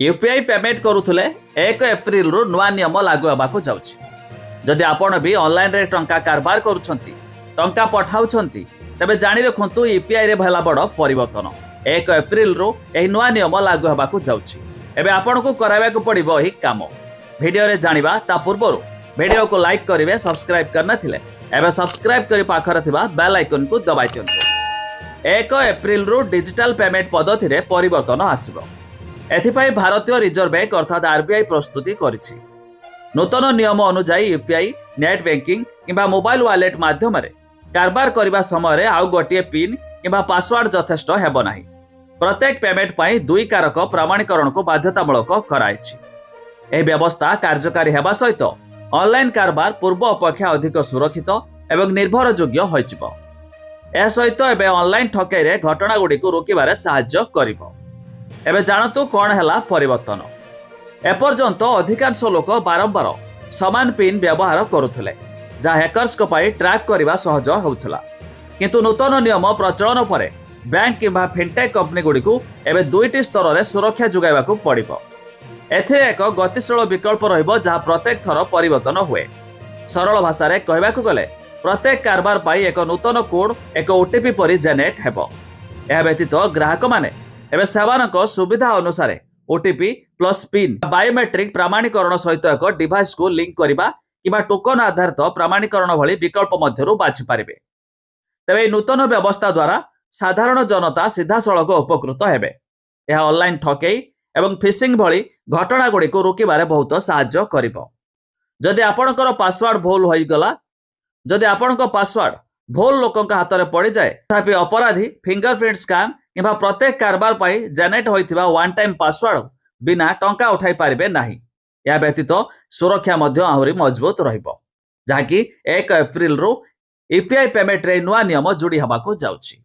UPI payment करुले 1 April रु नुआ नियम लागू होगा जाउछि। जदि आपण भी ऑनलाइन रे टंका कारबार करूछंती टंका पठाउछंती तबे जानि रखंतु यूपीआई रे भला बड़ परिवर्तन 1 एप्रिल रु एही नुआ नियम लागू होगा जाउछि। एबे आपण को कराबा को पड़िबो एही काम वीडियो रे जानिबा ता पूर्वरु वीडियो को लाइक करिवे सब्सक्राइब करना थिले एबे सब्सक्राइब करि पाखर थिबा बेल आइकन को दबाइ दियंतु। 1 एप्रिल रु डिजिटल पेमेंट पद्धति रे परिवर्तन आसीबो। एथिपाई भारतीय रिजर्व बैंक अर्थात आरबीआई प्रस्तुति करिछि। नूतन नियम अनुसार यूपीआई नेट बैंकिंग किंबा मोबाइल वॉलेट माध्यम कारबार करने समय आउ गोटे पिन किंबा पासवर्ड यथेष्ट हेब नाही। प्रत्येक पेमेंट पाई 2 कारक प्रमाणीकरण को बाध्यतामूलक कराइछि। एही व्यवस्था कार्यकारी हेबा सहित ऑनलाइन कारबार पूर्व अपेक्षा अधिक सुरक्षित एवं निर्भरयोग्य होइजिबो। ए सहित एबे ऑनलाइन ठकेई रे घटना गुडी को रोकिबारे सहायता करिबो। एबे जानतु कौन हैला परिवर्तन। एपर्यंत अधिकांश लोक बारंबार समान पिन व्यवहार करुथिले जहाँ हैकर्स को पाई ट्रैक करने सहज होउथिला। किंतु नूतन नियम प्रचलन पर बैंक किंबा फिनटेक कंपनी गुडी को एबे 2टी स्तर रे सुरक्षा जुगाइबा को पड़िबो। एथिरे एक गतिशील विकल्प रहिबो जहाँ प्रत्येक थर परिवर्तन हुए। सरल भाषा रे कहबाकू गले प्रत्येक कारबार पाई एक नूतन कोड एक ओटीपी परि जेनेरेट हेबो। एहा व्यतीत ग्राहक माने एबे सेवानक सुविधा अनुसार ओटीपी प्लस पिन बायोमेट्रिक प्रमाणीकरण सहित एक डिवाइस को लिंक करबा किबा टोकन आधारित प्रमाणीकरण भली विकल्प मध्यरु बाछि पारिबे। तबे नूतन व्यवस्था द्वारा साधारण जनता सीधा सड़क उपकृत हेबे। यह ऑनलाइन ठकेई एवं फिशिंग भली घटना गुडी को रोकिबारे बहुत सहायता करिबो। जदि आपणकर पासवर्ड भूल होई गला जदि आपणकर पासवर्ड भूल लोकंक हाथ में पड़ जाए तथापि अपराधी फिंगरप्रिंट स्कैन किंबा प्रत्येक कारबार पाई जेनेरेट होइथिबा वन टाइम पासवर्ड बिना टंका उठाई पारिबे नाही। या व्यतीत सुरक्षा मध्य आहुरी मजबूत रहिबो, जहाँकि 1 एप्रिल रु यूपीआई पेमेंट रे नुआ नियम जोड़ी हबाको जाउछि।